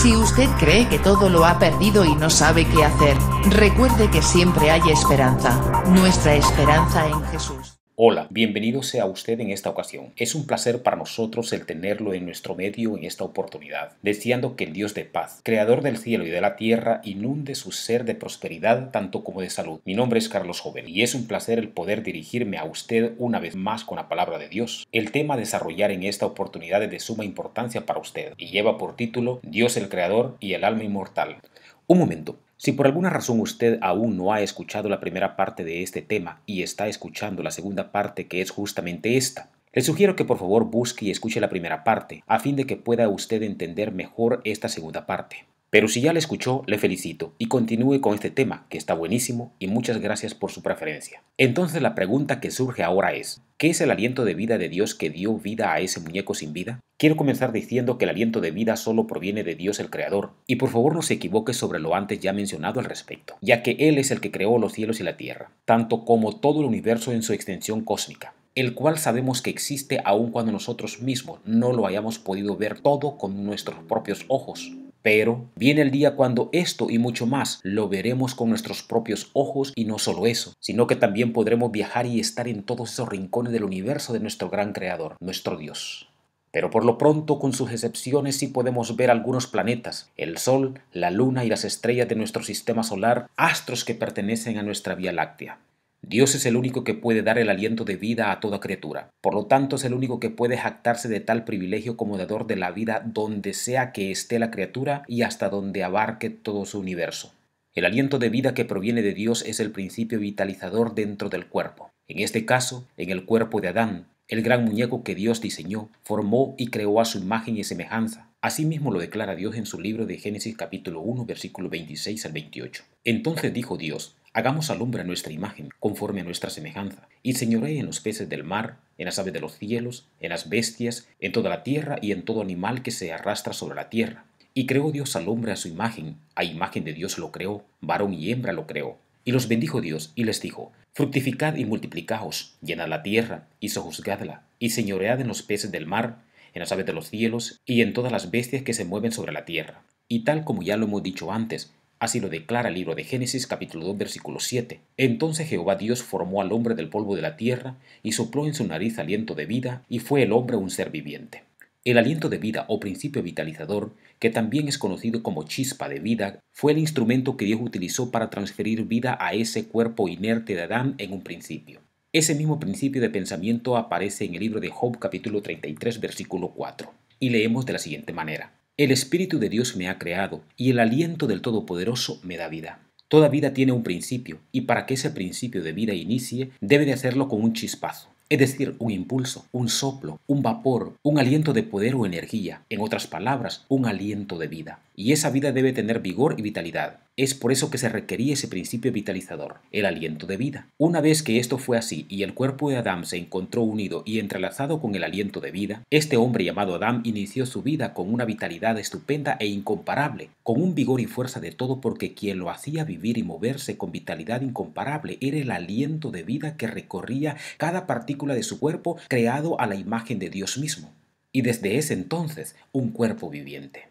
Si usted cree que todo lo ha perdido y no sabe qué hacer, recuerde que siempre hay esperanza. Nuestra esperanza en Jesús. Hola, bienvenido sea usted en esta ocasión. Es un placer para nosotros el tenerlo en nuestro medio en esta oportunidad, deseando que el Dios de paz, creador del cielo y de la tierra, inunde su ser de prosperidad tanto como de salud. Mi nombre es Carlos Joven y es un placer el poder dirigirme a usted una vez más con la palabra de Dios. El tema a desarrollar en esta oportunidad es de suma importancia para usted y lleva por título Dios el creador y el alma inmortal. Un momento. Si por alguna razón usted aún no ha escuchado la primera parte de este tema y está escuchando la segunda parte, que es justamente esta, le sugiero que por favor busque y escuche la primera parte, a fin de que pueda usted entender mejor esta segunda parte. Pero si ya la escuchó, le felicito y continúe con este tema, que está buenísimo, y muchas gracias por su preferencia. Entonces la pregunta que surge ahora es, ¿qué es el aliento de vida de Dios que dio vida a ese muñeco sin vida? Quiero comenzar diciendo que el aliento de vida solo proviene de Dios el Creador, y por favor no se equivoque sobre lo antes ya mencionado al respecto, ya que Él es el que creó los cielos y la tierra, tanto como todo el universo en su extensión cósmica, el cual sabemos que existe aun cuando nosotros mismos no lo hayamos podido ver todo con nuestros propios ojos. Pero viene el día cuando esto y mucho más lo veremos con nuestros propios ojos, y no solo eso, sino que también podremos viajar y estar en todos esos rincones del universo de nuestro gran Creador, nuestro Dios. Pero por lo pronto, con sus excepciones, sí podemos ver algunos planetas, el Sol, la Luna y las estrellas de nuestro sistema solar, astros que pertenecen a nuestra Vía Láctea. Dios es el único que puede dar el aliento de vida a toda criatura. Por lo tanto, es el único que puede jactarse de tal privilegio como dador de la vida donde sea que esté la criatura y hasta donde abarque todo su universo. El aliento de vida que proviene de Dios es el principio vitalizador dentro del cuerpo. En este caso, en el cuerpo de Adán, el gran muñeco que Dios diseñó, formó y creó a su imagen y semejanza. Asimismo lo declara Dios en su libro de Génesis capítulo 1, versículo 26 al 28. Entonces dijo Dios: hagamos al hombre a nuestra imagen, conforme a nuestra semejanza, y señoree en los peces del mar, en las aves de los cielos, en las bestias, en toda la tierra y en todo animal que se arrastra sobre la tierra. Y creó Dios al hombre a su imagen, a imagen de Dios lo creó, varón y hembra lo creó. Y los bendijo Dios y les dijo: fructificad y multiplicaos, llenad la tierra y sojuzgadla, y señoread en los peces del mar, en las aves de los cielos y en todas las bestias que se mueven sobre la tierra. Y tal como ya lo hemos dicho antes, así lo declara el libro de Génesis capítulo 2 versículo 7. Entonces Jehová Dios formó al hombre del polvo de la tierra y sopló en su nariz aliento de vida, y fue el hombre un ser viviente. El aliento de vida o principio vitalizador, que también es conocido como chispa de vida, fue el instrumento que Dios utilizó para transferir vida a ese cuerpo inerte de Adán en un principio. Ese mismo principio de pensamiento aparece en el libro de Job capítulo 33 versículo 4, y leemos de la siguiente manera: el Espíritu de Dios me ha creado, y el aliento del Todopoderoso me da vida. Toda vida tiene un principio, y para que ese principio de vida inicie, debe de hacerlo con un chispazo. Es decir, un impulso, un soplo, un vapor, un aliento de poder o energía, en otras palabras, un aliento de vida. Y esa vida debe tener vigor y vitalidad. Es por eso que se requería ese principio vitalizador, el aliento de vida. Una vez que esto fue así y el cuerpo de Adán se encontró unido y entrelazado con el aliento de vida, este hombre llamado Adán inició su vida con una vitalidad estupenda e incomparable, con un vigor y fuerza de todo, porque quien lo hacía vivir y moverse con vitalidad incomparable era el aliento de vida que recorría cada partícula de su cuerpo, creado a la imagen de Dios mismo, y desde ese entonces un cuerpo viviente.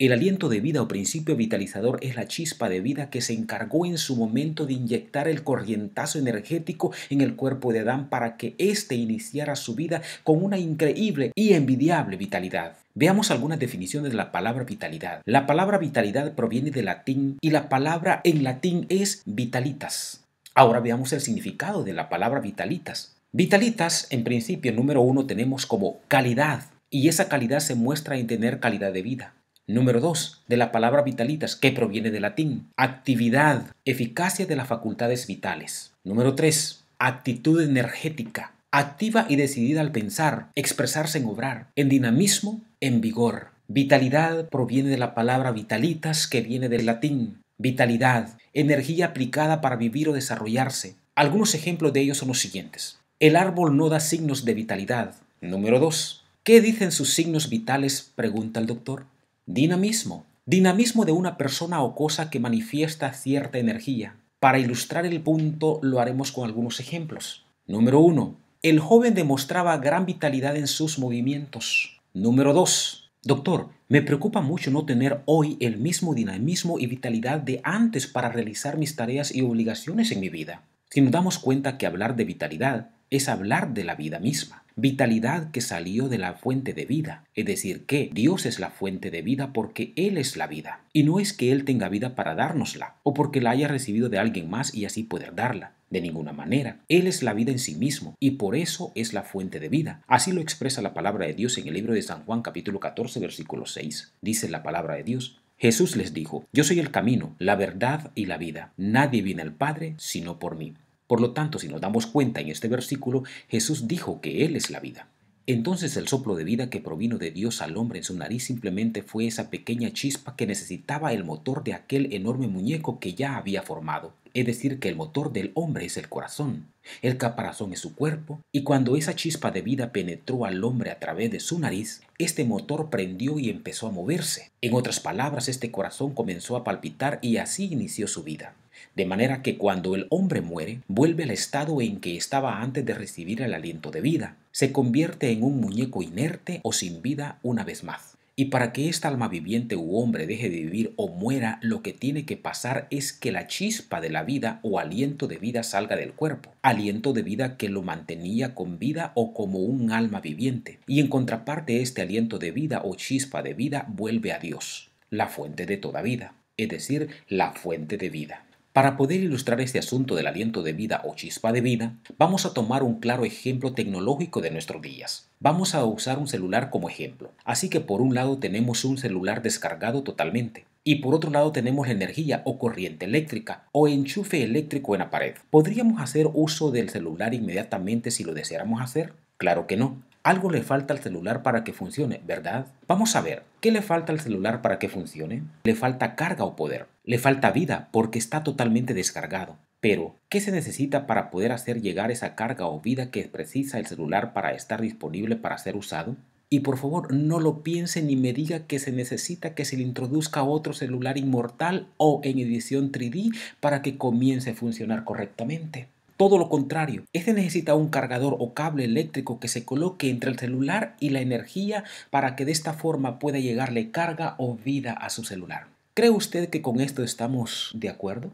El aliento de vida o principio vitalizador es la chispa de vida que se encargó en su momento de inyectar el corrientazo energético en el cuerpo de Adán para que éste iniciara su vida con una increíble y envidiable vitalidad. Veamos algunas definiciones de la palabra vitalidad. La palabra vitalidad proviene del latín y la palabra en latín es vitalitas. Ahora veamos el significado de la palabra vitalitas. Vitalitas, en principio, número 1, tenemos como calidad, y esa calidad se muestra en tener calidad de vida. Número 2, de la palabra vitalitas, que proviene del latín, actividad, eficacia de las facultades vitales. Número 3, actitud energética, activa y decidida al pensar, expresarse en obrar, en dinamismo, en vigor. Vitalidad proviene de la palabra vitalitas, que viene del latín, vitalidad, energía aplicada para vivir o desarrollarse. Algunos ejemplos de ellos son los siguientes. El árbol no da signos de vitalidad. Número 2, ¿qué dicen sus signos vitales?, pregunta el doctor. Dinamismo. Dinamismo de una persona o cosa que manifiesta cierta energía. Para ilustrar el punto lo haremos con algunos ejemplos. Número 1. El joven demostraba gran vitalidad en sus movimientos. Número 2. Doctor, me preocupa mucho no tener hoy el mismo dinamismo y vitalidad de antes para realizar mis tareas y obligaciones en mi vida. Si nos damos cuenta que hablar de vitalidad es hablar de la vida misma, vitalidad que salió de la fuente de vida, es decir, que Dios es la fuente de vida porque Él es la vida, y no es que Él tenga vida para dárnosla, o porque la haya recibido de alguien más y así poder darla. De ninguna manera. Él es la vida en sí mismo y por eso es la fuente de vida. Así lo expresa la palabra de Dios en el libro de San Juan capítulo 14 versículo 6. Dice la palabra de Dios: Jesús les dijo: Yo soy el camino, la verdad y la vida. Nadie viene al Padre sino por mí. Por lo tanto, si nos damos cuenta en este versículo, Jesús dijo que Él es la vida. Entonces el soplo de vida que provino de Dios al hombre en su nariz simplemente fue esa pequeña chispa que necesitaba el motor de aquel enorme muñeco que ya había formado. Es decir, que el motor del hombre es el corazón, el caparazón es su cuerpo, y cuando esa chispa de vida penetró al hombre a través de su nariz, este motor prendió y empezó a moverse. En otras palabras, este corazón comenzó a palpitar y así inició su vida. De manera que cuando el hombre muere, vuelve al estado en que estaba antes de recibir el aliento de vida. Se convierte en un muñeco inerte o sin vida una vez más. Y para que esta alma viviente u hombre deje de vivir o muera, lo que tiene que pasar es que la chispa de la vida o aliento de vida salga del cuerpo. Aliento de vida que lo mantenía con vida o como un alma viviente. Y en contraparte, este aliento de vida o chispa de vida vuelve a Dios, la fuente de toda vida, es decir, la fuente de vida. Para poder ilustrar este asunto del aliento de vida o chispa de vida, vamos a tomar un claro ejemplo tecnológico de nuestros días. Vamos a usar un celular como ejemplo. Así que por un lado tenemos un celular descargado totalmente. Y por otro lado tenemos la energía o corriente eléctrica o enchufe eléctrico en la pared. ¿Podríamos hacer uso del celular inmediatamente si lo deseáramos hacer? Claro que no. Algo le falta al celular para que funcione, ¿verdad? Vamos a ver, ¿qué le falta al celular para que funcione? Le falta carga o poder. Le falta vida porque está totalmente descargado. Pero, ¿qué se necesita para poder hacer llegar esa carga o vida que precisa el celular para estar disponible para ser usado? Y por favor, no lo piense ni me diga que se necesita que se le introduzca otro celular inmortal o en edición 3D para que comience a funcionar correctamente. Todo lo contrario, este necesita un cargador o cable eléctrico que se coloque entre el celular y la energía para que de esta forma pueda llegarle carga o vida a su celular. ¿Cree usted que con esto estamos de acuerdo?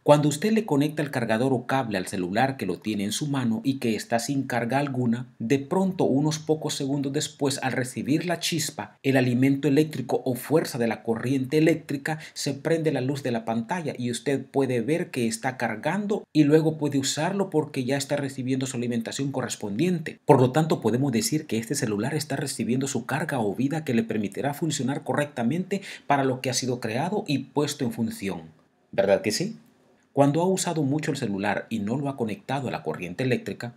Cuando usted le conecta el cargador o cable al celular que lo tiene en su mano y que está sin carga alguna, de pronto unos pocos segundos después, al recibir la chispa, el alimento eléctrico o fuerza de la corriente eléctrica, se prende la luz de la pantalla y usted puede ver que está cargando y luego puede usarlo porque ya está recibiendo su alimentación correspondiente. Por lo tanto, podemos decir que este celular está recibiendo su carga o vida que le permitirá funcionar correctamente para lo que ha sido creado y puesto en función. ¿Verdad que sí? Cuando ha usado mucho el celular y no lo ha conectado a la corriente eléctrica,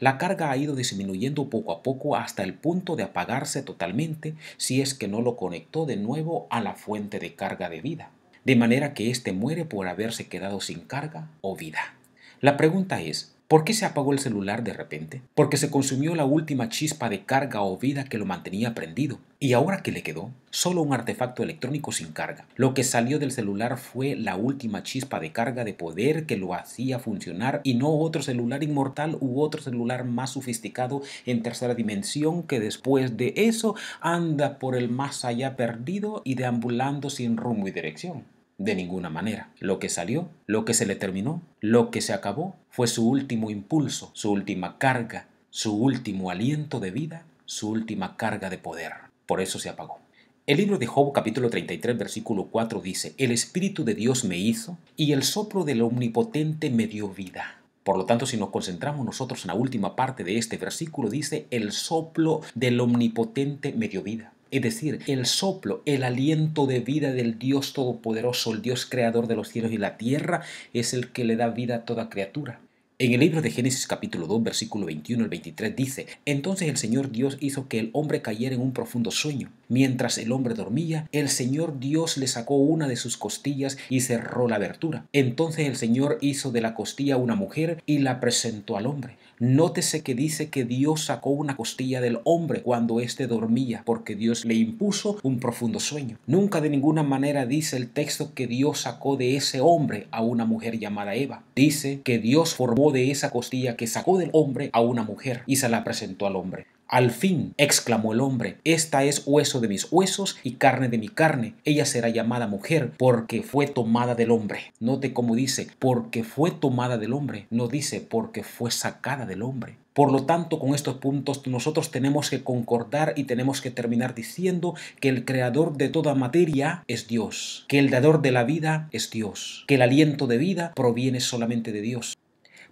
la carga ha ido disminuyendo poco a poco hasta el punto de apagarse totalmente si es que no lo conectó de nuevo a la fuente de carga de vida, de manera que éste muere por haberse quedado sin carga o vida. La pregunta es, ¿por qué se apagó el celular de repente? Porque se consumió la última chispa de carga o vida que lo mantenía prendido. ¿Y ahora qué le quedó? Solo un artefacto electrónico sin carga. Lo que salió del celular fue la última chispa de carga de poder que lo hacía funcionar y no otro celular inmortal u otro celular más sofisticado en tercera dimensión que después de eso anda por el más allá perdido y deambulando sin rumbo y dirección. De ninguna manera. Lo que salió, lo que se le terminó, lo que se acabó, fue su último impulso, su última carga, su último aliento de vida, su última carga de poder. Por eso se apagó. El libro de Job capítulo 33 versículo 4 dice: El Espíritu de Dios me hizo y el soplo del Omnipotente me dio vida. Por lo tanto, si nos concentramos nosotros en la última parte de este versículo, dice: el soplo del Omnipotente me dio vida. Es decir, el soplo, el aliento de vida del Dios Todopoderoso, el Dios creador de los cielos y la tierra, es el que le da vida a toda criatura. En el libro de Génesis capítulo 2, versículo 21 al 23 dice: Entonces el Señor Dios hizo que el hombre cayera en un profundo sueño. Mientras el hombre dormía, el Señor Dios le sacó una de sus costillas y cerró la abertura. Entonces el Señor hizo de la costilla una mujer y la presentó al hombre. Nótese que dice que Dios sacó una costilla del hombre cuando éste dormía, porque Dios le impuso un profundo sueño. Nunca de ninguna manera dice el texto que Dios sacó de ese hombre a una mujer llamada Eva. Dice que Dios formó de esa costilla que sacó del hombre a una mujer y se la presentó al hombre. Al fin, exclamó el hombre, esta es hueso de mis huesos y carne de mi carne. Ella será llamada mujer porque fue tomada del hombre. Note cómo dice, porque fue tomada del hombre. No dice porque fue sacada del hombre. Por lo tanto, con estos puntos nosotros tenemos que concordar y tenemos que terminar diciendo que el creador de toda materia es Dios, que el dador de la vida es Dios, que el aliento de vida proviene solamente de Dios.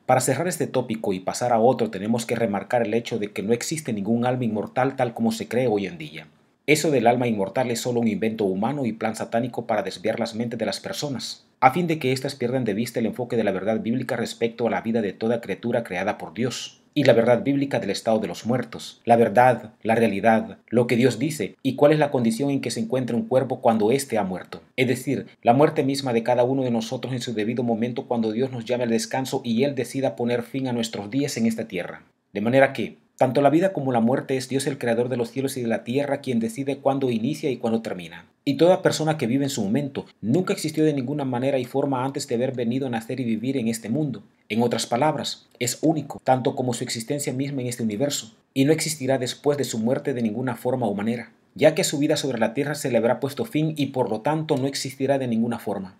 Para cerrar este tópico y pasar a otro, tenemos que remarcar el hecho de que no existe ningún alma inmortal tal como se cree hoy en día. Eso del alma inmortal es solo un invento humano y plan satánico para desviar las mentes de las personas, a fin de que éstas pierdan de vista el enfoque de la verdad bíblica respecto a la vida de toda criatura creada por Dios, y la verdad bíblica del estado de los muertos, la verdad, la realidad, lo que Dios dice y cuál es la condición en que se encuentra un cuerpo cuando éste ha muerto. Es decir, la muerte misma de cada uno de nosotros en su debido momento cuando Dios nos llame al descanso y Él decida poner fin a nuestros días en esta tierra. De manera que, tanto la vida como la muerte es Dios el creador de los cielos y de la tierra quien decide cuándo inicia y cuándo termina. Y toda persona que vive en su momento nunca existió de ninguna manera y forma antes de haber venido a nacer y vivir en este mundo. En otras palabras, es único, tanto como su existencia misma en este universo, y no existirá después de su muerte de ninguna forma o manera, ya que su vida sobre la tierra se le habrá puesto fin y por lo tanto no existirá de ninguna forma.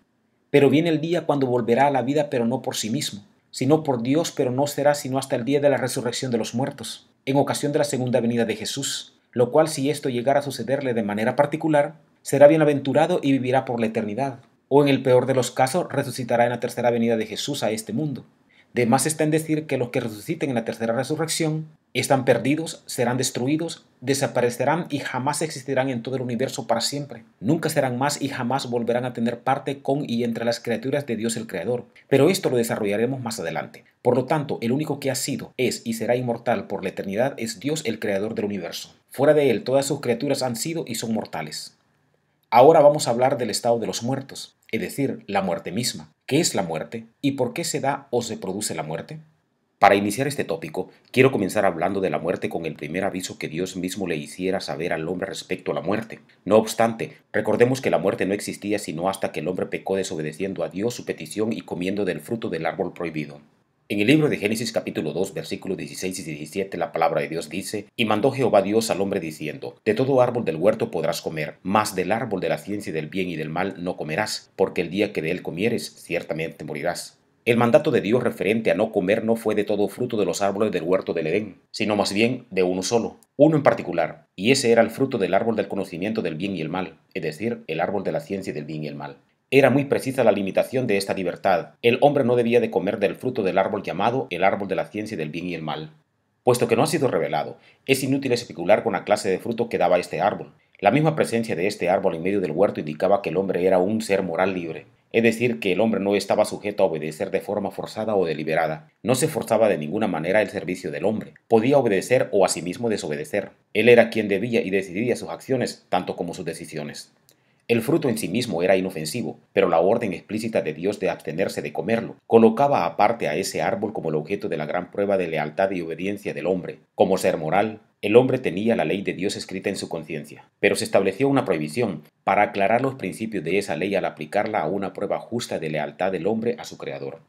Pero viene el día cuando volverá a la vida, pero no por sí mismo, sino por Dios, pero no será sino hasta el día de la resurrección de los muertos, en ocasión de la segunda venida de Jesús, lo cual, si esto llegara a sucederle de manera particular, será bienaventurado y vivirá por la eternidad, o en el peor de los casos resucitará en la tercera venida de Jesús a este mundo. De más está en decir que los que resuciten en la tercera resurrección están perdidos, serán destruidos, desaparecerán y jamás existirán en todo el universo para siempre. Nunca serán más y jamás volverán a tener parte con y entre las criaturas de Dios el Creador. Pero esto lo desarrollaremos más adelante. Por lo tanto, el único que ha sido, es y será inmortal por la eternidad es Dios el Creador del universo. Fuera de Él, todas sus criaturas han sido y son mortales. Ahora vamos a hablar del estado de los muertos, es decir, la muerte misma. ¿Qué es la muerte? ¿Y por qué se da o se produce la muerte? Para iniciar este tópico, quiero comenzar hablando de la muerte con el primer aviso que Dios mismo le hiciera saber al hombre respecto a la muerte. No obstante, recordemos que la muerte no existía sino hasta que el hombre pecó desobedeciendo a Dios su petición y comiendo del fruto del árbol prohibido. En el libro de Génesis capítulo 2 versículos 16 y 17 la palabra de Dios dice: Y mandó Jehová Dios al hombre diciendo: De todo árbol del huerto podrás comer, mas del árbol de la ciencia del bien y del mal no comerás, porque el día que de él comieres ciertamente morirás. El mandato de Dios referente a no comer no fue de todo fruto de los árboles del huerto del Edén, sino más bien de uno solo, uno en particular, y ese era el fruto del árbol del conocimiento del bien y el mal, es decir, el árbol de la ciencia del bien y el mal. Era muy precisa la limitación de esta libertad. El hombre no debía de comer del fruto del árbol llamado el árbol de la ciencia del bien y el mal. Puesto que no ha sido revelado, es inútil especular con la clase de fruto que daba este árbol. La misma presencia de este árbol en medio del huerto indicaba que el hombre era un ser moral libre, es decir, que el hombre no estaba sujeto a obedecer de forma forzada o deliberada. No se forzaba de ninguna manera el servicio del hombre. Podía obedecer o asimismo desobedecer. Él era quien debía y decidía sus acciones, tanto como sus decisiones. El fruto en sí mismo era inofensivo, pero la orden explícita de Dios de abstenerse de comerlo colocaba aparte a ese árbol como el objeto de la gran prueba de lealtad y obediencia del hombre. Como ser moral, el hombre tenía la ley de Dios escrita en su conciencia, pero se estableció una prohibición para aclarar los principios de esa ley al aplicarla a una prueba justa de lealtad del hombre a su Creador.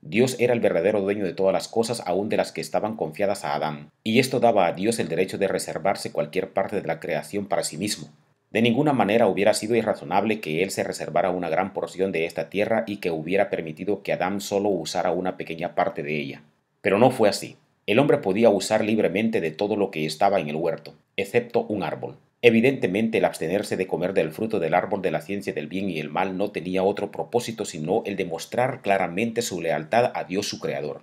Dios era el verdadero dueño de todas las cosas, aun de las que estaban confiadas a Adán, y esto daba a Dios el derecho de reservarse cualquier parte de la creación para sí mismo. De ninguna manera hubiera sido irrazonable que él se reservara una gran porción de esta tierra y que hubiera permitido que Adán solo usara una pequeña parte de ella. Pero no fue así. El hombre podía usar libremente de todo lo que estaba en el huerto, excepto un árbol. Evidentemente, el abstenerse de comer del fruto del árbol de la ciencia del bien y el mal no tenía otro propósito sino el de mostrar claramente su lealtad a Dios su Creador.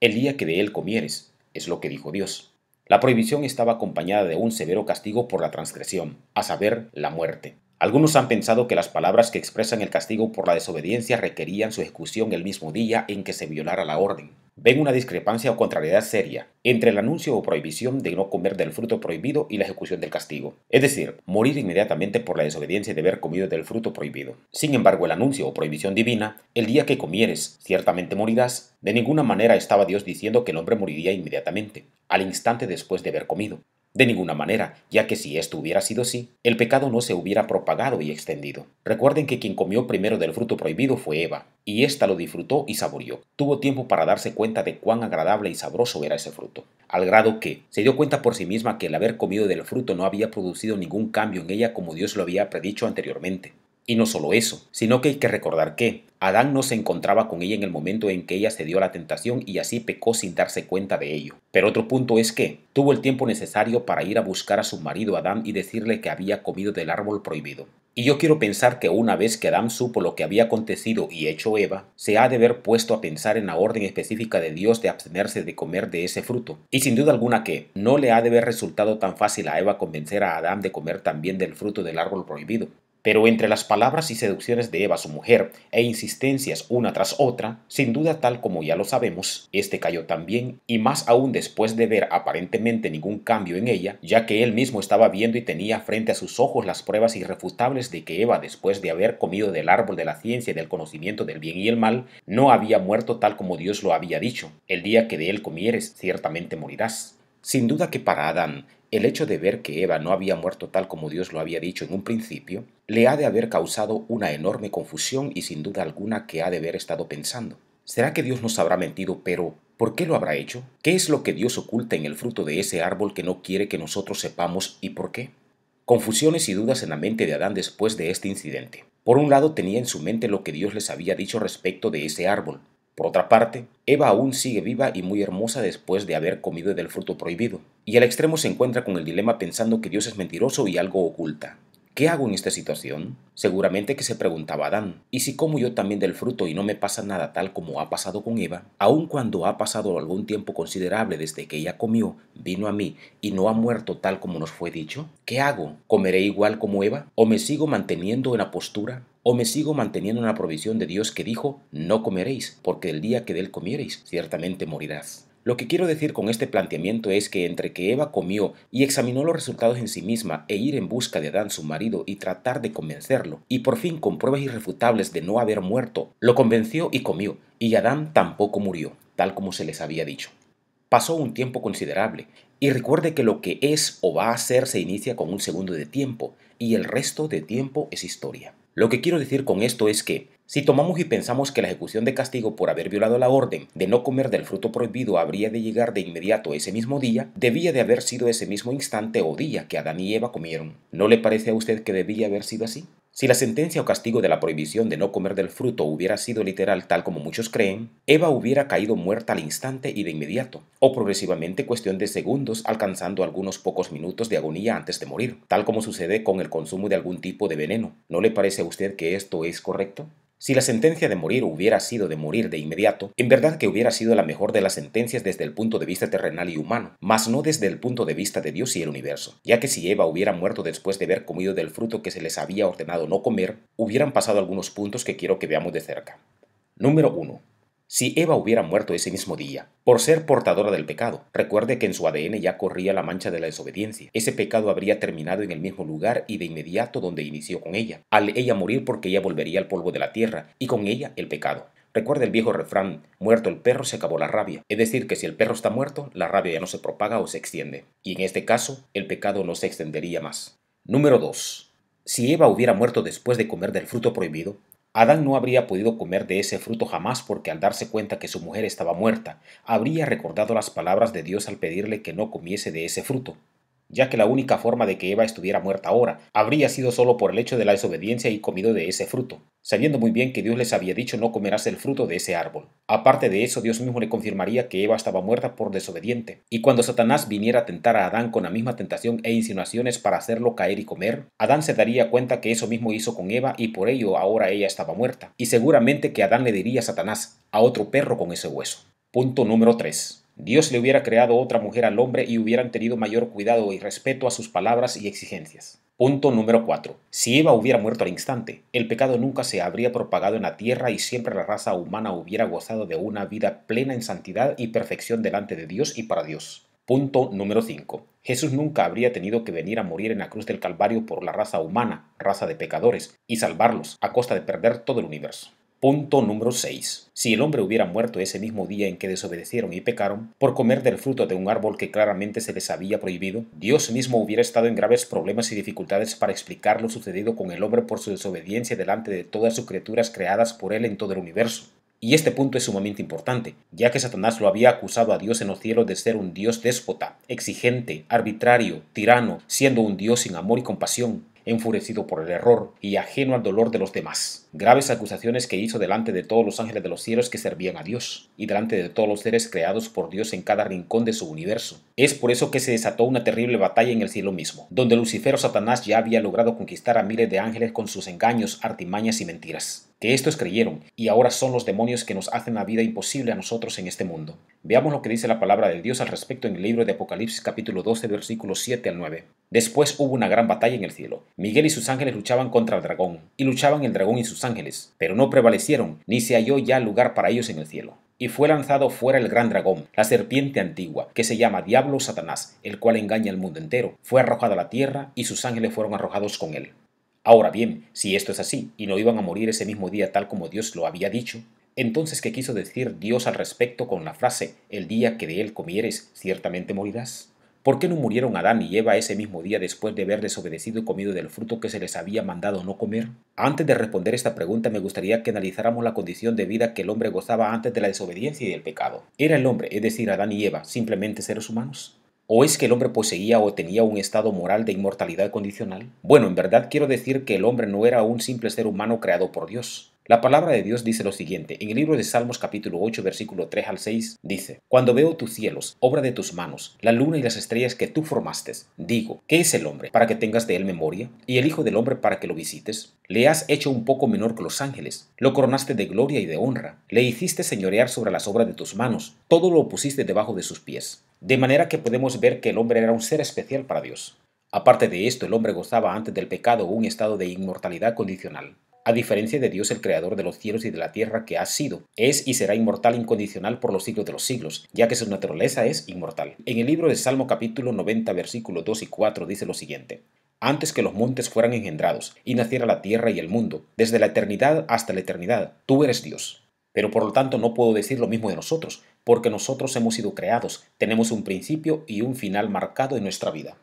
El día que de él comieres, es lo que dijo Dios. La prohibición estaba acompañada de un severo castigo por la transgresión, a saber, la muerte. Algunos han pensado que las palabras que expresan el castigo por la desobediencia requerían su ejecución el mismo día en que se violara la orden. Ven una discrepancia o contrariedad seria entre el anuncio o prohibición de no comer del fruto prohibido y la ejecución del castigo, es decir, morir inmediatamente por la desobediencia de haber comido del fruto prohibido. Sin embargo, el anuncio o prohibición divina, el día que comieres, ciertamente morirás, de ninguna manera estaba Dios diciendo que el hombre moriría inmediatamente, al instante después de haber comido. De ninguna manera, ya que si esto hubiera sido así, el pecado no se hubiera propagado y extendido. Recuerden que quien comió primero del fruto prohibido fue Eva, y ésta lo disfrutó y saboreó. Tuvo tiempo para darse cuenta de cuán agradable y sabroso era ese fruto, al grado que se dio cuenta por sí misma que el haber comido del fruto no había producido ningún cambio en ella como Dios lo había predicho anteriormente. Y no solo eso, sino que hay que recordar que Adán no se encontraba con ella en el momento en que ella cedió a la tentación y así pecó sin darse cuenta de ello. Pero otro punto es que tuvo el tiempo necesario para ir a buscar a su marido Adán y decirle que había comido del árbol prohibido. Y yo quiero pensar que una vez que Adán supo lo que había acontecido y hecho Eva, se ha de haber puesto a pensar en la orden específica de Dios de abstenerse de comer de ese fruto. Y sin duda alguna que no le ha de haber resultado tan fácil a Eva convencer a Adán de comer también del fruto del árbol prohibido. Pero entre las palabras y seducciones de Eva, su mujer, e insistencias una tras otra, sin duda tal como ya lo sabemos, este cayó también, y más aún después de ver aparentemente ningún cambio en ella, ya que él mismo estaba viendo y tenía frente a sus ojos las pruebas irrefutables de que Eva, después de haber comido del árbol de la ciencia y del conocimiento del bien y el mal, no había muerto tal como Dios lo había dicho. El día que de él comieres, ciertamente morirás. Sin duda que para Adán, el hecho de ver que Eva no había muerto tal como Dios lo había dicho en un principio, le ha de haber causado una enorme confusión y sin duda alguna que ha de haber estado pensando. ¿Será que Dios nos habrá mentido, pero por qué lo habrá hecho? ¿Qué es lo que Dios oculta en el fruto de ese árbol que no quiere que nosotros sepamos y por qué? Confusiones y dudas en la mente de Adán después de este incidente. Por un lado tenía en su mente lo que Dios les había dicho respecto de ese árbol. Por otra parte, Eva aún sigue viva y muy hermosa después de haber comido del fruto prohibido, y al extremo se encuentra con el dilema pensando que Dios es mentiroso y algo oculta. ¿Qué hago en esta situación? Seguramente que se preguntaba Adán, ¿y si como yo también del fruto y no me pasa nada tal como ha pasado con Eva? Aun cuando ha pasado algún tiempo considerable desde que ella comió, vino a mí y no ha muerto tal como nos fue dicho, ¿qué hago? ¿Comeré igual como Eva? ¿O me sigo manteniendo en la postura? ¿O me sigo manteniendo en la provisión de Dios que dijo, no comeréis, porque el día que de él comiereis, ciertamente morirás? Lo que quiero decir con este planteamiento es que entre que Eva comió y examinó los resultados en sí misma e ir en busca de Adán su marido y tratar de convencerlo, y por fin con pruebas irrefutables de no haber muerto, lo convenció y comió, y Adán tampoco murió, tal como se les había dicho. Pasó un tiempo considerable, y recuerde que lo que es o va a ser se inicia con un segundo de tiempo, y el resto de tiempo es historia. Lo que quiero decir con esto es que, si tomamos y pensamos que la ejecución de castigo por haber violado la orden de no comer del fruto prohibido habría de llegar de inmediato ese mismo día, debía de haber sido ese mismo instante o día que Adán y Eva comieron. ¿No le parece a usted que debía haber sido así? Si la sentencia o castigo de la prohibición de no comer del fruto hubiera sido literal tal como muchos creen, Eva hubiera caído muerta al instante y de inmediato, o progresivamente cuestión de segundos alcanzando algunos pocos minutos de agonía antes de morir, tal como sucede con el consumo de algún tipo de veneno. ¿No le parece a usted que esto es correcto? Si la sentencia de morir hubiera sido de morir de inmediato, en verdad que hubiera sido la mejor de las sentencias desde el punto de vista terrenal y humano, mas no desde el punto de vista de Dios y el universo, ya que si Eva hubiera muerto después de haber comido del fruto que se les había ordenado no comer, hubieran pasado algunos puntos que quiero que veamos de cerca. Número 1. Si Eva hubiera muerto ese mismo día, por ser portadora del pecado, recuerde que en su ADN ya corría la mancha de la desobediencia. Ese pecado habría terminado en el mismo lugar y de inmediato donde inició con ella, al ella morir porque ella volvería al polvo de la tierra, y con ella el pecado. Recuerde el viejo refrán, muerto el perro se acabó la rabia, es decir que si el perro está muerto, la rabia ya no se propaga o se extiende, y en este caso, el pecado no se extendería más. Número 2. Si Eva hubiera muerto después de comer del fruto prohibido, Adán no habría podido comer de ese fruto jamás porque al darse cuenta que su mujer estaba muerta, habría recordado las palabras de Dios al pedirle que no comiese de ese fruto, ya que la única forma de que Eva estuviera muerta ahora habría sido solo por el hecho de la desobediencia y comido de ese fruto, sabiendo muy bien que Dios les había dicho no comerás el fruto de ese árbol. Aparte de eso, Dios mismo le confirmaría que Eva estaba muerta por desobediente, y cuando Satanás viniera a tentar a Adán con la misma tentación e insinuaciones para hacerlo caer y comer, Adán se daría cuenta que eso mismo hizo con Eva y por ello ahora ella estaba muerta, y seguramente que Adán le diría a Satanás, a otro perro con ese hueso. Punto número 3. Dios le hubiera creado otra mujer al hombre y hubieran tenido mayor cuidado y respeto a sus palabras y exigencias. Punto número 4. Si Eva hubiera muerto al instante, el pecado nunca se habría propagado en la tierra y siempre la raza humana hubiera gozado de una vida plena en santidad y perfección delante de Dios y para Dios. Punto número 5. Jesús nunca habría tenido que venir a morir en la cruz del Calvario por la raza humana, raza de pecadores, y salvarlos a costa de perder todo el universo. Punto número 6. Si el hombre hubiera muerto ese mismo día en que desobedecieron y pecaron, por comer del fruto de un árbol que claramente se les había prohibido, Dios mismo hubiera estado en graves problemas y dificultades para explicar lo sucedido con el hombre por su desobediencia delante de todas sus criaturas creadas por él en todo el universo. Y este punto es sumamente importante, ya que Satanás lo había acusado a Dios en los cielos de ser un Dios déspota, exigente, arbitrario, tirano, siendo un Dios sin amor y compasión, enfurecido por el error y ajeno al dolor de los demás. Graves acusaciones que hizo delante de todos los ángeles de los cielos que servían a Dios, y delante de todos los seres creados por Dios en cada rincón de su universo. Es por eso que se desató una terrible batalla en el cielo mismo, donde Lucifer o Satanás ya había logrado conquistar a miles de ángeles con sus engaños, artimañas y mentiras. Que estos creyeron, y ahora son los demonios que nos hacen la vida imposible a nosotros en este mundo. Veamos lo que dice la palabra de Dios al respecto en el libro de Apocalipsis capítulo 12 versículos 7 al 9. Después hubo una gran batalla en el cielo. Miguel y sus ángeles luchaban contra el dragón, y luchaban el dragón y sus ángeles, pero no prevalecieron, ni se halló ya lugar para ellos en el cielo. Y fue lanzado fuera el gran dragón, la serpiente antigua, que se llama Diablo o Satanás, el cual engaña al mundo entero. Fue arrojado a la tierra, y sus ángeles fueron arrojados con él. Ahora bien, si esto es así, y no iban a morir ese mismo día tal como Dios lo había dicho, entonces ¿qué quiso decir Dios al respecto con la frase, el día que de él comieres, ciertamente morirás? ¿Por qué no murieron Adán y Eva ese mismo día después de haber desobedecido y comido del fruto que se les había mandado no comer? Antes de responder esta pregunta me gustaría que analizáramos la condición de vida que el hombre gozaba antes de la desobediencia y del pecado. ¿Era el hombre, es decir, Adán y Eva, simplemente seres humanos? ¿O es que el hombre poseía o tenía un estado moral de inmortalidad condicional? Bueno, en verdad quiero decir que el hombre no era un simple ser humano creado por Dios. La palabra de Dios dice lo siguiente, en el libro de Salmos capítulo 8 versículo 3 al 6, dice: Cuando veo tus cielos, obra de tus manos, la luna y las estrellas que tú formaste, digo, ¿qué es el hombre para que tengas de él memoria? ¿Y el hijo del hombre para que lo visites? Le has hecho un poco menor que los ángeles, lo coronaste de gloria y de honra, le hiciste señorear sobre las obras de tus manos, todo lo pusiste debajo de sus pies. De manera que podemos ver que el hombre era un ser especial para Dios. Aparte de esto, el hombre gozaba antes del pecado un estado de inmortalidad condicional. A diferencia de Dios, el creador de los cielos y de la tierra, que ha sido, es y será inmortal incondicional por los siglos de los siglos, ya que su naturaleza es inmortal. En el libro de Salmo capítulo 90 versículos 2 y 4 dice lo siguiente: Antes que los montes fueran engendrados, y naciera la tierra y el mundo, desde la eternidad hasta la eternidad, tú eres Dios. Pero por lo tanto no puedo decir lo mismo de nosotros, porque nosotros hemos sido creados, tenemos un principio y un final marcado en nuestra vida.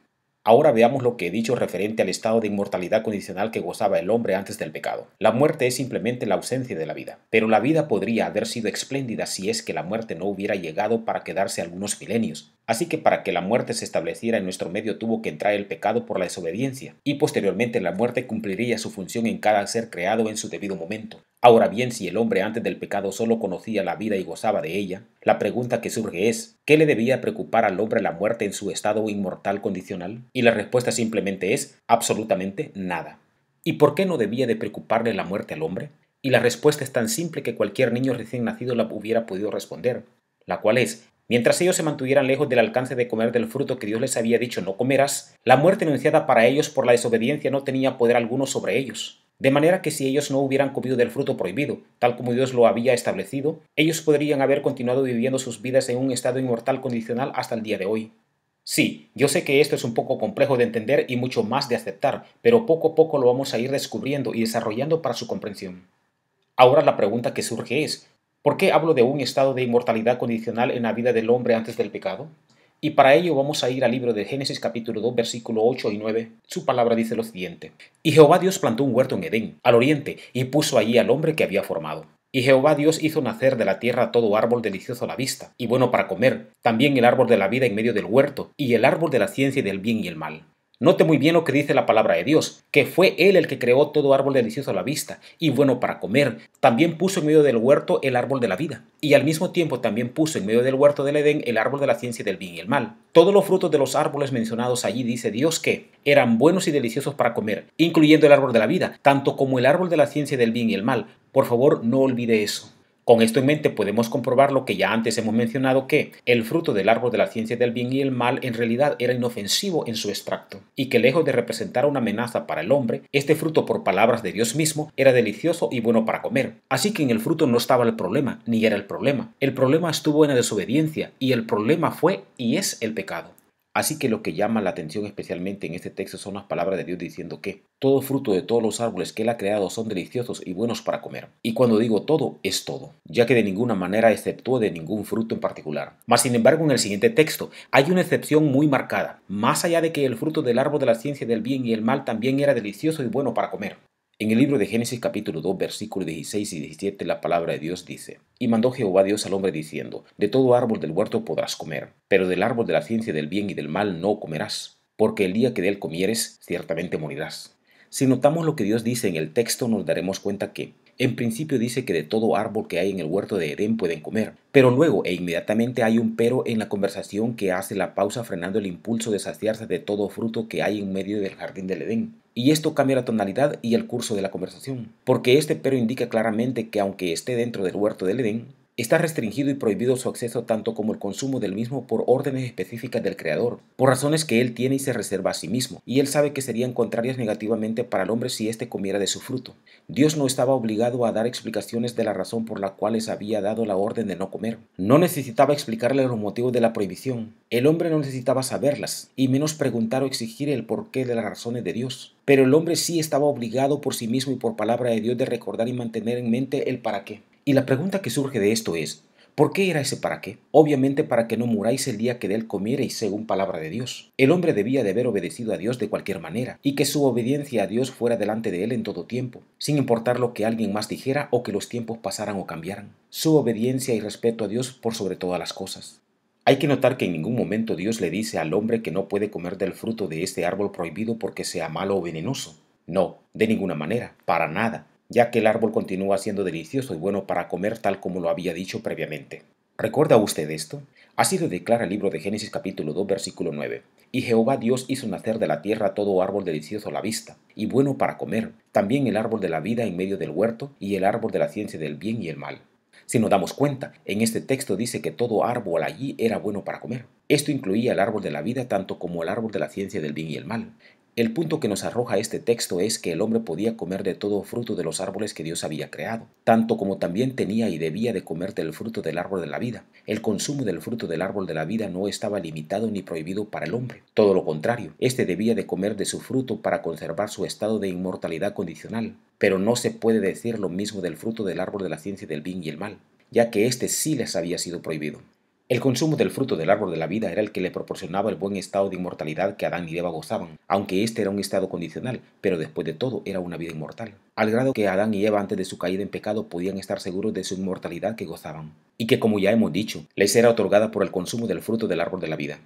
Ahora veamos lo que he dicho referente al estado de inmortalidad condicional que gozaba el hombre antes del pecado. La muerte es simplemente la ausencia de la vida, pero la vida podría haber sido espléndida si es que la muerte no hubiera llegado para quedarse algunos milenios. Así que para que la muerte se estableciera en nuestro medio tuvo que entrar el pecado por la desobediencia, y posteriormente la muerte cumpliría su función en cada ser creado en su debido momento. Ahora bien, si el hombre antes del pecado solo conocía la vida y gozaba de ella, la pregunta que surge es, ¿qué le debía preocupar al hombre la muerte en su estado inmortal condicional? Y la respuesta simplemente es, absolutamente nada. ¿Y por qué no debía de preocuparle la muerte al hombre? Y la respuesta es tan simple que cualquier niño recién nacido la hubiera podido responder, la cual es, mientras ellos se mantuvieran lejos del alcance de comer del fruto que Dios les había dicho no comerás, la muerte anunciada para ellos por la desobediencia no tenía poder alguno sobre ellos. De manera que si ellos no hubieran comido del fruto prohibido, tal como Dios lo había establecido, ellos podrían haber continuado viviendo sus vidas en un estado inmortal condicional hasta el día de hoy. Sí, yo sé que esto es un poco complejo de entender y mucho más de aceptar, pero poco a poco lo vamos a ir descubriendo y desarrollando para su comprensión. Ahora la pregunta que surge es, ¿por qué hablo de un estado de inmortalidad condicional en la vida del hombre antes del pecado? Y para ello vamos a ir al libro de Génesis capítulo 2 versículo 8 y 9. Su palabra dice lo siguiente: Y Jehová Dios plantó un huerto en Edén, al oriente, y puso allí al hombre que había formado. Y Jehová Dios hizo nacer de la tierra todo árbol delicioso a la vista, y bueno para comer, también el árbol de la vida en medio del huerto, y el árbol de la ciencia y del bien y el mal. Note muy bien lo que dice la palabra de Dios, que fue Él el que creó todo árbol delicioso a la vista y bueno para comer. También puso en medio del huerto el árbol de la vida, y al mismo tiempo también puso en medio del huerto del Edén el árbol de la ciencia y del bien y el mal. Todos los frutos de los árboles mencionados allí dice Dios que eran buenos y deliciosos para comer, incluyendo el árbol de la vida, tanto como el árbol de la ciencia y del bien y el mal. Por favor, no olvide eso. Con esto en mente podemos comprobar lo que ya antes hemos mencionado, que el fruto del árbol de la ciencia del bien y el mal en realidad era inofensivo en su extracto, y que lejos de representar una amenaza para el hombre, este fruto, por palabras de Dios mismo, era delicioso y bueno para comer. Así que en el fruto no estaba el problema, ni era el problema. El problema estuvo en la desobediencia, y el problema fue y es el pecado. Así que lo que llama la atención especialmente en este texto son las palabras de Dios diciendo que todo fruto de todos los árboles que Él ha creado son deliciosos y buenos para comer. Y cuando digo todo, es todo, ya que de ninguna manera exceptúa de ningún fruto en particular. Mas sin embargo, en el siguiente texto hay una excepción muy marcada, más allá de que el fruto del árbol de la ciencia del bien y el mal también era delicioso y bueno para comer. En el libro de Génesis capítulo 2 versículos 16 y 17 la palabra de Dios dice: Y mandó Jehová Dios al hombre diciendo: De todo árbol del huerto podrás comer, pero del árbol de la ciencia del bien y del mal no comerás, porque el día que de él comieres, ciertamente morirás. Si notamos lo que Dios dice en el texto, nos daremos cuenta que, en principio dice que de todo árbol que hay en el huerto de Edén pueden comer, pero luego e inmediatamente hay un pero en la conversación que hace la pausa frenando el impulso de saciarse de todo fruto que hay en medio del jardín del Edén. Y esto cambia la tonalidad y el curso de la conversación, porque este pero indica claramente que aunque esté dentro del huerto del Edén, está restringido y prohibido su acceso tanto como el consumo del mismo por órdenes específicas del Creador, por razones que él tiene y se reserva a sí mismo, y él sabe que serían contrarias negativamente para el hombre si éste comiera de su fruto. Dios no estaba obligado a dar explicaciones de la razón por la cual les había dado la orden de no comer. No necesitaba explicarle los motivos de la prohibición. El hombre no necesitaba saberlas, y menos preguntar o exigir el porqué de las razones de Dios. Pero el hombre sí estaba obligado por sí mismo y por palabra de Dios de recordar y mantener en mente el para qué. Y la pregunta que surge de esto es: ¿por qué era ese para qué? Obviamente para que no muráis el día que de él comiereis, según palabra de Dios. El hombre debía de haber obedecido a Dios de cualquier manera, y que su obediencia a Dios fuera delante de él en todo tiempo, sin importar lo que alguien más dijera o que los tiempos pasaran o cambiaran. Su obediencia y respeto a Dios por sobre todas las cosas. Hay que notar que en ningún momento Dios le dice al hombre que no puede comer del fruto de este árbol prohibido porque sea malo o venenoso. No, de ninguna manera, para nada, ya que el árbol continúa siendo delicioso y bueno para comer tal como lo había dicho previamente. ¿Recuerda usted esto? Así lo declara el libro de Génesis capítulo 2 versículo 9. Y Jehová Dios hizo nacer de la tierra todo árbol delicioso a la vista, y bueno para comer, también el árbol de la vida en medio del huerto, y el árbol de la ciencia del bien y el mal. Si nos damos cuenta, en este texto dice que todo árbol allí era bueno para comer. Esto incluía el árbol de la vida tanto como el árbol de la ciencia del bien y el mal. El punto que nos arroja este texto es que el hombre podía comer de todo fruto de los árboles que Dios había creado, tanto como también tenía y debía de comer del fruto del árbol de la vida. El consumo del fruto del árbol de la vida no estaba limitado ni prohibido para el hombre. Todo lo contrario, éste debía de comer de su fruto para conservar su estado de inmortalidad condicional. Pero no se puede decir lo mismo del fruto del árbol de la ciencia del bien y el mal, ya que éste sí les había sido prohibido. El consumo del fruto del árbol de la vida era el que le proporcionaba el buen estado de inmortalidad que Adán y Eva gozaban, aunque este era un estado condicional, pero después de todo era una vida inmortal, al grado que Adán y Eva antes de su caída en pecado podían estar seguros de su inmortalidad que gozaban, y que como ya hemos dicho, les era otorgada por el consumo del fruto del árbol de la vida.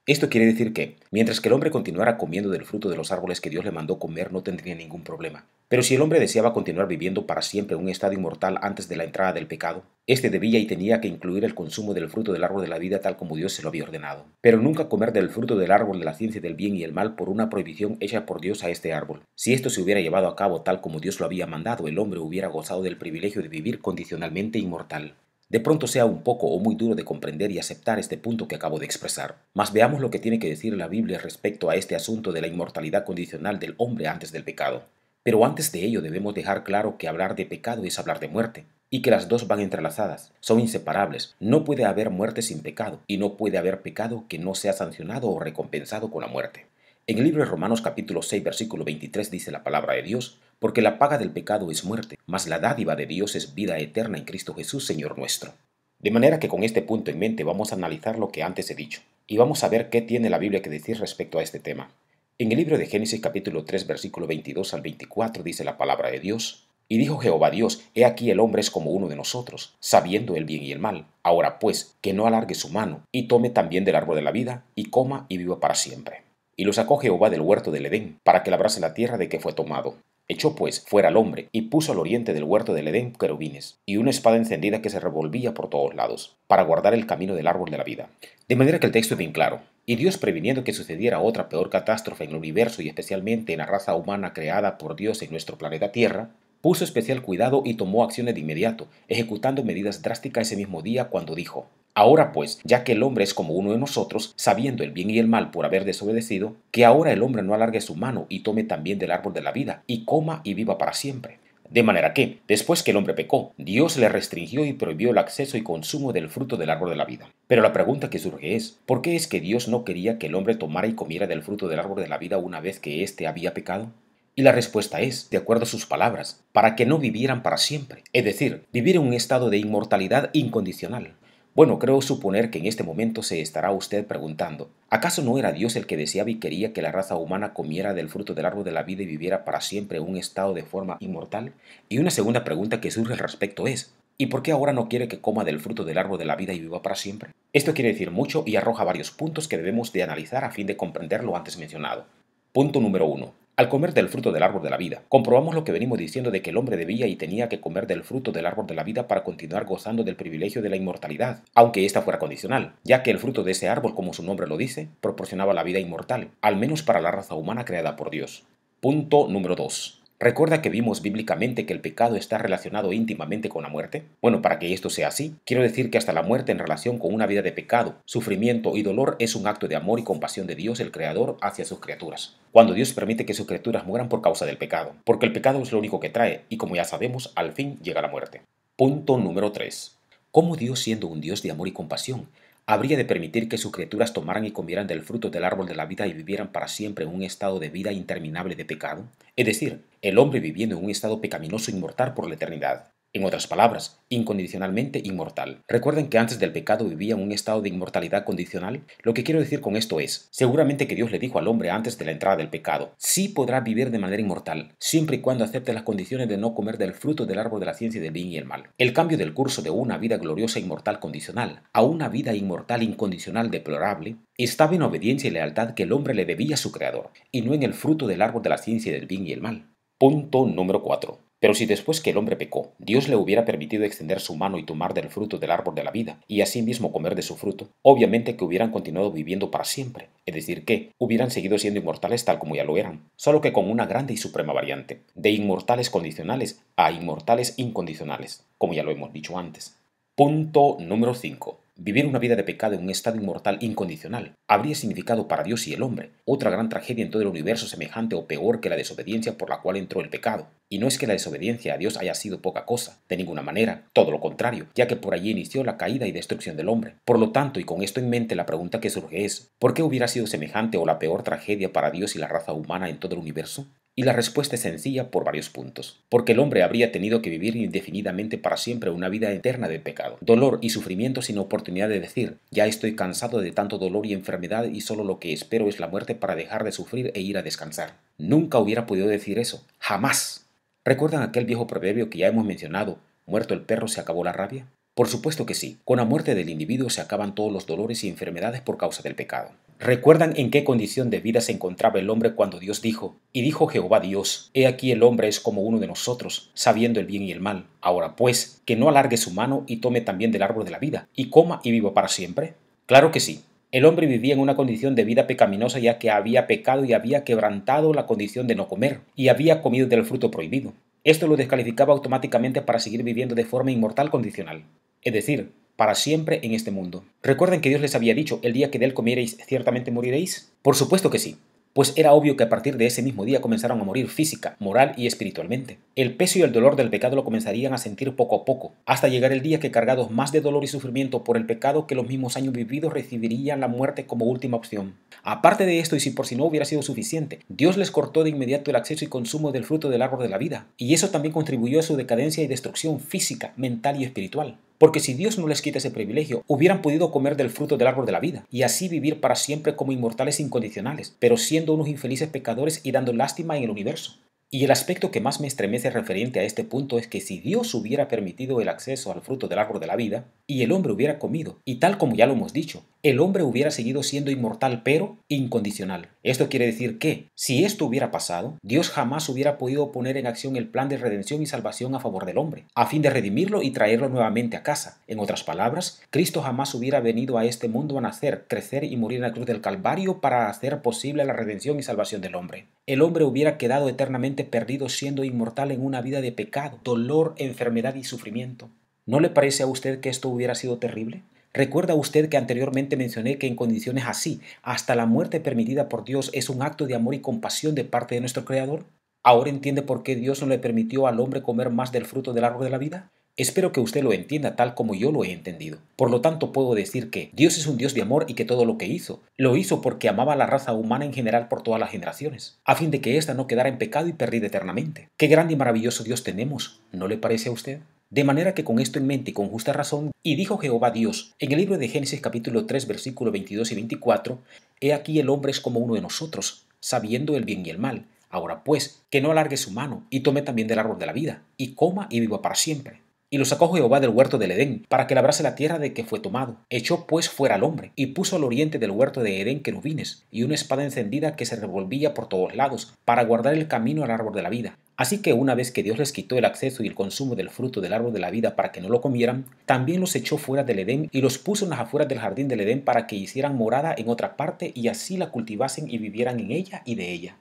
Esto quiere decir que, mientras que el hombre continuara comiendo del fruto de los árboles que Dios le mandó comer, no tendría ningún problema. Pero si el hombre deseaba continuar viviendo para siempre en un estado inmortal antes de la entrada del pecado, éste debía y tenía que incluir el consumo del fruto del árbol de la vida tal como Dios se lo había ordenado. Pero nunca comer del fruto del árbol de la ciencia del bien y el mal por una prohibición hecha por Dios a este árbol. Si esto se hubiera llevado a cabo tal como Dios lo había mandado, el hombre hubiera gozado del privilegio de vivir condicionalmente inmortal. De pronto sea un poco o muy duro de comprender y aceptar este punto que acabo de expresar. Mas veamos lo que tiene que decir la Biblia respecto a este asunto de la inmortalidad condicional del hombre antes del pecado. Pero antes de ello debemos dejar claro que hablar de pecado es hablar de muerte, y que las dos van entrelazadas, son inseparables. No puede haber muerte sin pecado, y no puede haber pecado que no sea sancionado o recompensado con la muerte. En el libro de Romanos capítulo 6 versículo 23 dice la palabra de Dios: porque la paga del pecado es muerte, mas la dádiva de Dios es vida eterna en Cristo Jesús, Señor nuestro. De manera que con este punto en mente vamos a analizar lo que antes he dicho, y vamos a ver qué tiene la Biblia que decir respecto a este tema. En el libro de Génesis capítulo 3 versículo 22 al 24 dice la palabra de Dios: y dijo Jehová Dios: he aquí el hombre es como uno de nosotros, sabiendo el bien y el mal. Ahora pues, que no alargue su mano, y tome también del árbol de la vida, y coma y viva para siempre. Y lo sacó Jehová del huerto del Edén, para que labrase la tierra de que fue tomado. Echó pues fuera al hombre, y puso al oriente del huerto del Edén querubines, y una espada encendida que se revolvía por todos lados, para guardar el camino del árbol de la vida. De manera que el texto es bien claro. Y Dios, previniendo que sucediera otra peor catástrofe en el universo y especialmente en la raza humana creada por Dios en nuestro planeta Tierra, puso especial cuidado y tomó acciones de inmediato, ejecutando medidas drásticas ese mismo día cuando dijo: ahora pues, ya que el hombre es como uno de nosotros, sabiendo el bien y el mal por haber desobedecido, que ahora el hombre no alargue su mano y tome también del árbol de la vida, y coma y viva para siempre. De manera que, después que el hombre pecó, Dios le restringió y prohibió el acceso y consumo del fruto del árbol de la vida. Pero la pregunta que surge es, ¿por qué es que Dios no quería que el hombre tomara y comiera del fruto del árbol de la vida una vez que éste había pecado? Y la respuesta es, de acuerdo a sus palabras, para que no vivieran para siempre, es decir, vivir en un estado de inmortalidad incondicional. Bueno, creo suponer que en este momento se estará usted preguntando, ¿acaso no era Dios el que deseaba y quería que la raza humana comiera del fruto del árbol de la vida y viviera para siempre en un estado de forma inmortal? Y una segunda pregunta que surge al respecto es, ¿y por qué ahora no quiere que coma del fruto del árbol de la vida y viva para siempre? Esto quiere decir mucho y arroja varios puntos que debemos de analizar a fin de comprender lo antes mencionado. Punto número 1. Al comer del fruto del árbol de la vida, comprobamos lo que venimos diciendo de que el hombre debía y tenía que comer del fruto del árbol de la vida para continuar gozando del privilegio de la inmortalidad, aunque ésta fuera condicional, ya que el fruto de ese árbol, como su nombre lo dice, proporcionaba la vida inmortal, al menos para la raza humana creada por Dios. Punto número 2. ¿Recuerda que vimos bíblicamente que el pecado está relacionado íntimamente con la muerte? Bueno, para que esto sea así, quiero decir que hasta la muerte en relación con una vida de pecado, sufrimiento y dolor es un acto de amor y compasión de Dios el Creador hacia sus criaturas. Cuando Dios permite que sus criaturas mueran por causa del pecado, porque el pecado es lo único que trae y como ya sabemos, al fin llega la muerte. Punto número 3. ¿Cómo Dios, siendo un Dios de amor y compasión, habría de permitir que sus criaturas tomaran y comieran del fruto del árbol de la vida y vivieran para siempre en un estado de vida interminable de pecado? Es decir, el hombre viviendo en un estado pecaminoso inmortal por la eternidad. En otras palabras, incondicionalmente inmortal. ¿Recuerden que antes del pecado vivía en un estado de inmortalidad condicional? Lo que quiero decir con esto es, seguramente que Dios le dijo al hombre antes de la entrada del pecado, sí podrá vivir de manera inmortal, siempre y cuando acepte las condiciones de no comer del fruto del árbol de la ciencia del bien y el mal. El cambio del curso de una vida gloriosa inmortal condicional a una vida inmortal incondicional deplorable estaba en obediencia y lealtad que el hombre le debía a su creador, y no en el fruto del árbol de la ciencia del bien y el mal. Punto número 4. Pero si después que el hombre pecó, Dios le hubiera permitido extender su mano y tomar del fruto del árbol de la vida, y asimismo comer de su fruto, obviamente que hubieran continuado viviendo para siempre, es decir que hubieran seguido siendo inmortales tal como ya lo eran, solo que con una grande y suprema variante, de inmortales condicionales a inmortales incondicionales, como ya lo hemos dicho antes. Punto número 5. Vivir una vida de pecado en un estado inmortal incondicional habría significado para Dios y el hombre otra gran tragedia en todo el universo semejante o peor que la desobediencia por la cual entró el pecado. Y no es que la desobediencia a Dios haya sido poca cosa, de ninguna manera, todo lo contrario, ya que por allí inició la caída y destrucción del hombre. Por lo tanto, y con esto en mente, la pregunta que surge es, ¿por qué hubiera sido semejante o la peor tragedia para Dios y la raza humana en todo el universo? Y la respuesta es sencilla por varios puntos. Porque el hombre habría tenido que vivir indefinidamente para siempre una vida eterna de pecado, dolor y sufrimiento sin oportunidad de decir, ya estoy cansado de tanto dolor y enfermedad y solo lo que espero es la muerte para dejar de sufrir e ir a descansar. Nunca hubiera podido decir eso, jamás. ¿Recuerdan aquel viejo proverbio que ya hemos mencionado, muerto el perro se acabó la rabia? Por supuesto que sí, con la muerte del individuo se acaban todos los dolores y enfermedades por causa del pecado. ¿Recuerdan en qué condición de vida se encontraba el hombre cuando Dios dijo, y dijo Jehová Dios, he aquí el hombre es como uno de nosotros, sabiendo el bien y el mal? Ahora pues, que no alargue su mano y tome también del árbol de la vida, y coma y viva para siempre. Claro que sí. El hombre vivía en una condición de vida pecaminosa ya que había pecado y había quebrantado la condición de no comer, y había comido del fruto prohibido. Esto lo descalificaba automáticamente para seguir viviendo de forma inmortal condicional. Es decir, para siempre en este mundo. ¿Recuerdan que Dios les había dicho, el día que de él comiereis, ciertamente moriréis? Por supuesto que sí. Pues era obvio que a partir de ese mismo día comenzaron a morir física, moral y espiritualmente. El peso y el dolor del pecado lo comenzarían a sentir poco a poco, hasta llegar el día que cargados más de dolor y sufrimiento por el pecado que los mismos años vividos recibirían la muerte como última opción. Aparte de esto, y si por si no hubiera sido suficiente, Dios les cortó de inmediato el acceso y consumo del fruto del árbol de la vida, y eso también contribuyó a su decadencia y destrucción física, mental y espiritual. Porque si Dios no les quita ese privilegio, hubieran podido comer del fruto del árbol de la vida, y así vivir para siempre como inmortales incondicionales, pero siendo unos infelices pecadores y dando lástima en el universo. Y el aspecto que más me estremece referente a este punto es que si Dios hubiera permitido el acceso al fruto del árbol de la vida, y el hombre hubiera comido, y tal como ya lo hemos dicho, el hombre hubiera seguido siendo inmortal pero incondicional. Esto quiere decir que, si esto hubiera pasado, Dios jamás hubiera podido poner en acción el plan de redención y salvación a favor del hombre, a fin de redimirlo y traerlo nuevamente a casa. En otras palabras, Cristo jamás hubiera venido a este mundo a nacer, crecer y morir en la cruz del Calvario para hacer posible la redención y salvación del hombre. El hombre hubiera quedado eternamente perdido siendo inmortal en una vida de pecado, dolor, enfermedad y sufrimiento. ¿No le parece a usted que esto hubiera sido terrible? ¿Recuerda usted que anteriormente mencioné que en condiciones así, hasta la muerte permitida por Dios es un acto de amor y compasión de parte de nuestro Creador? ¿Ahora entiende por qué Dios no le permitió al hombre comer más del fruto del árbol de la vida? Espero que usted lo entienda tal como yo lo he entendido. Por lo tanto, puedo decir que Dios es un Dios de amor y que todo lo que hizo, lo hizo porque amaba a la raza humana en general por todas las generaciones, a fin de que ésta no quedara en pecado y perdida eternamente. ¡Qué grande y maravilloso Dios tenemos! ¿No le parece a usted? De manera que con esto en mente y con justa razón, y dijo Jehová Dios, en el libro de Génesis capítulo 3, versículos 22 y 24, he aquí el hombre es como uno de nosotros, sabiendo el bien y el mal. Ahora pues, que no alargue su mano, y tome también del árbol de la vida, y coma y viva para siempre. Y lo sacó Jehová del huerto del Edén, para que labrase la tierra de que fue tomado. Echó pues fuera al hombre, y puso al oriente del huerto de Edén querubines, y una espada encendida que se revolvía por todos lados, para guardar el camino al árbol de la vida. Así que una vez que Dios les quitó el acceso y el consumo del fruto del árbol de la vida para que no lo comieran, también los echó fuera del Edén y los puso en las afueras del jardín del Edén para que hicieran morada en otra parte y así la cultivasen y vivieran en ella y de ella.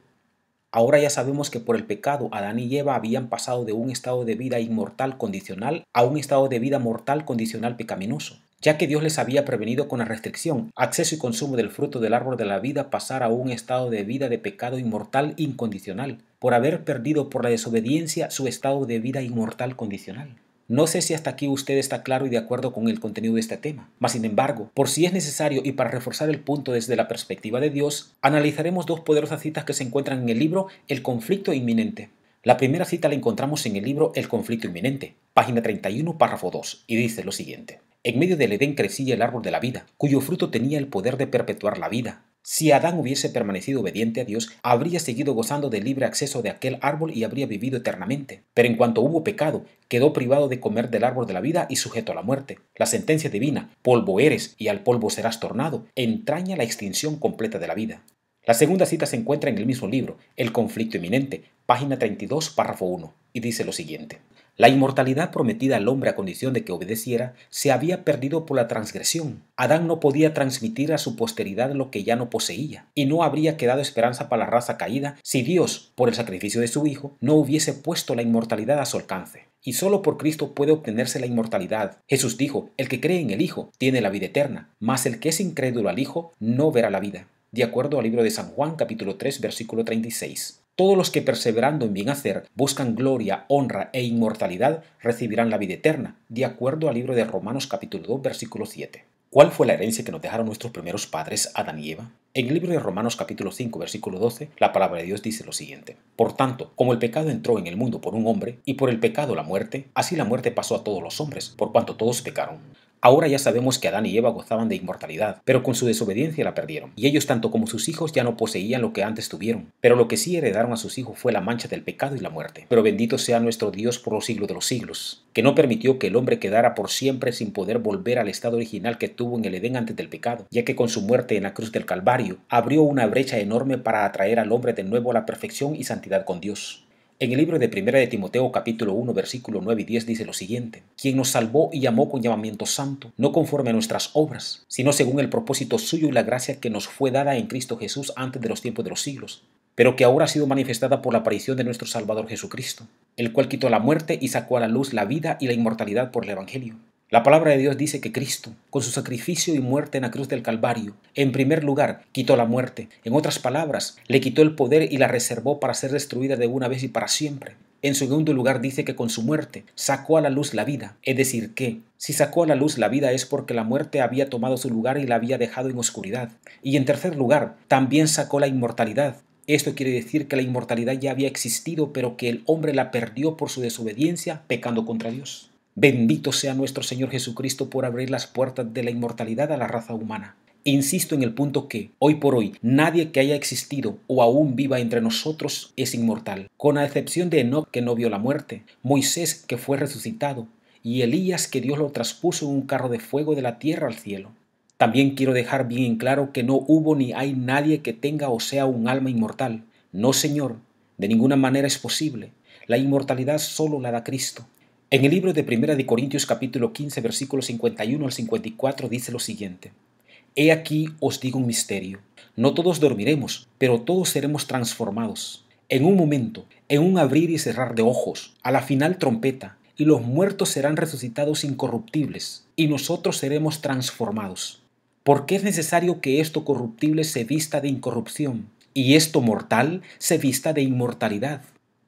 Ahora ya sabemos que por el pecado Adán y Eva habían pasado de un estado de vida inmortal condicional a un estado de vida mortal condicional pecaminoso, ya que Dios les había prevenido con la restricción, acceso y consumo del fruto del árbol de la vida pasar a un estado de vida de pecado inmortal incondicional, por haber perdido por la desobediencia su estado de vida inmortal condicional. No sé si hasta aquí usted está claro y de acuerdo con el contenido de este tema, mas sin embargo, por si es necesario y para reforzar el punto desde la perspectiva de Dios, analizaremos dos poderosas citas que se encuentran en el libro El conflicto inminente. La primera cita la encontramos en el libro El conflicto inminente, página 31, párrafo 2, y dice lo siguiente. En medio del Edén crecía el árbol de la vida, cuyo fruto tenía el poder de perpetuar la vida. Si Adán hubiese permanecido obediente a Dios, habría seguido gozando del libre acceso de aquel árbol y habría vivido eternamente. Pero en cuanto hubo pecado, quedó privado de comer del árbol de la vida y sujeto a la muerte. La sentencia divina, polvo eres y al polvo serás tornado, entraña la extinción completa de la vida. La segunda cita se encuentra en el mismo libro, El conflicto inminente, página 32, párrafo 1, y dice lo siguiente. La inmortalidad prometida al hombre a condición de que obedeciera se había perdido por la transgresión. Adán no podía transmitir a su posteridad lo que ya no poseía, y no habría quedado esperanza para la raza caída si Dios, por el sacrificio de su Hijo, no hubiese puesto la inmortalidad a su alcance. Y solo por Cristo puede obtenerse la inmortalidad. Jesús dijo, el que cree en el Hijo tiene la vida eterna, mas el que es incrédulo al Hijo no verá la vida. De acuerdo al libro de San Juan, capítulo 3, versículo 36. Todos los que perseverando en bien hacer buscan gloria, honra e inmortalidad recibirán la vida eterna, de acuerdo al libro de Romanos capítulo 2, versículo 7. ¿Cuál fue la herencia que nos dejaron nuestros primeros padres, Adán y Eva? En el libro de Romanos capítulo 5, versículo 12, la palabra de Dios dice lo siguiente. Por tanto, como el pecado entró en el mundo por un hombre, y por el pecado la muerte, así la muerte pasó a todos los hombres, por cuanto todos pecaron. Ahora ya sabemos que Adán y Eva gozaban de inmortalidad, pero con su desobediencia la perdieron, y ellos tanto como sus hijos ya no poseían lo que antes tuvieron, pero lo que sí heredaron a sus hijos fue la mancha del pecado y la muerte. Pero bendito sea nuestro Dios por los siglos de los siglos, que no permitió que el hombre quedara por siempre sin poder volver al estado original que tuvo en el Edén antes del pecado, ya que con su muerte en la cruz del Calvario abrió una brecha enorme para atraer al hombre de nuevo a la perfección y santidad con Dios. En el libro de 1 de Timoteo capítulo 1 versículo 9 y 10 dice lo siguiente. Quien nos salvó y llamó con llamamiento santo, no conforme a nuestras obras, sino según el propósito suyo y la gracia que nos fue dada en Cristo Jesús antes de los tiempos de los siglos, pero que ahora ha sido manifestada por la aparición de nuestro Salvador Jesucristo, el cual quitó la muerte y sacó a la luz la vida y la inmortalidad por el Evangelio. La palabra de Dios dice que Cristo, con su sacrificio y muerte en la cruz del Calvario, en primer lugar, quitó la muerte. En otras palabras, le quitó el poder y la reservó para ser destruida de una vez y para siempre. En segundo lugar, dice que con su muerte sacó a la luz la vida. Es decir que, si sacó a la luz la vida es porque la muerte había tomado su lugar y la había dejado en oscuridad. Y en tercer lugar, también sacó la inmortalidad. Esto quiere decir que la inmortalidad ya había existido, pero que el hombre la perdió por su desobediencia, pecando contra Dios. Bendito sea nuestro Señor Jesucristo por abrir las puertas de la inmortalidad a la raza humana. Insisto en el punto que, hoy por hoy, nadie que haya existido o aún viva entre nosotros es inmortal, con la excepción de Enoc, que no vio la muerte, Moisés, que fue resucitado, y Elías, que Dios lo traspuso en un carro de fuego de la tierra al cielo. También quiero dejar bien en claro que no hubo ni hay nadie que tenga o sea un alma inmortal. No, Señor, de ninguna manera es posible. La inmortalidad solo la da Cristo. En el libro de 1 de Corintios capítulo 15 versículos 51 al 54 dice lo siguiente. He aquí os digo un misterio. No todos dormiremos, pero todos seremos transformados. En un momento, en un abrir y cerrar de ojos, a la final trompeta, y los muertos serán resucitados incorruptibles, y nosotros seremos transformados. Porque es necesario que esto corruptible se vista de incorrupción, y esto mortal se vista de inmortalidad.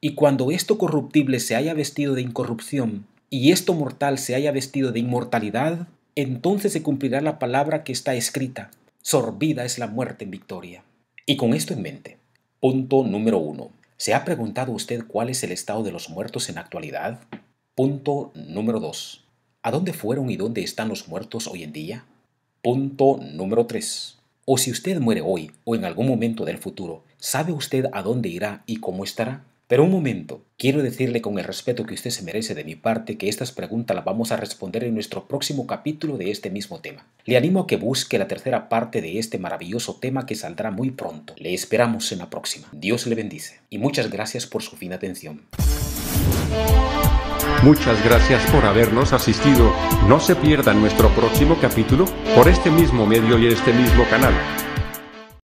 Y cuando esto corruptible se haya vestido de incorrupción, y esto mortal se haya vestido de inmortalidad, entonces se cumplirá la palabra que está escrita: sorbida es la muerte en victoria. Y con esto en mente, punto número 1. ¿Se ha preguntado usted cuál es el estado de los muertos en la actualidad? Punto número 2. ¿A dónde fueron y dónde están los muertos hoy en día? Punto número 3. O si usted muere hoy o en algún momento del futuro, ¿sabe usted a dónde irá y cómo estará? Pero un momento, quiero decirle con el respeto que usted se merece de mi parte que estas preguntas las vamos a responder en nuestro próximo capítulo de este mismo tema. Le animo a que busque la tercera parte de este maravilloso tema que saldrá muy pronto. Le esperamos en la próxima. Dios le bendice y muchas gracias por su fina atención. Muchas gracias por habernos asistido. No se pierdan nuestro próximo capítulo por este mismo medio y este mismo canal.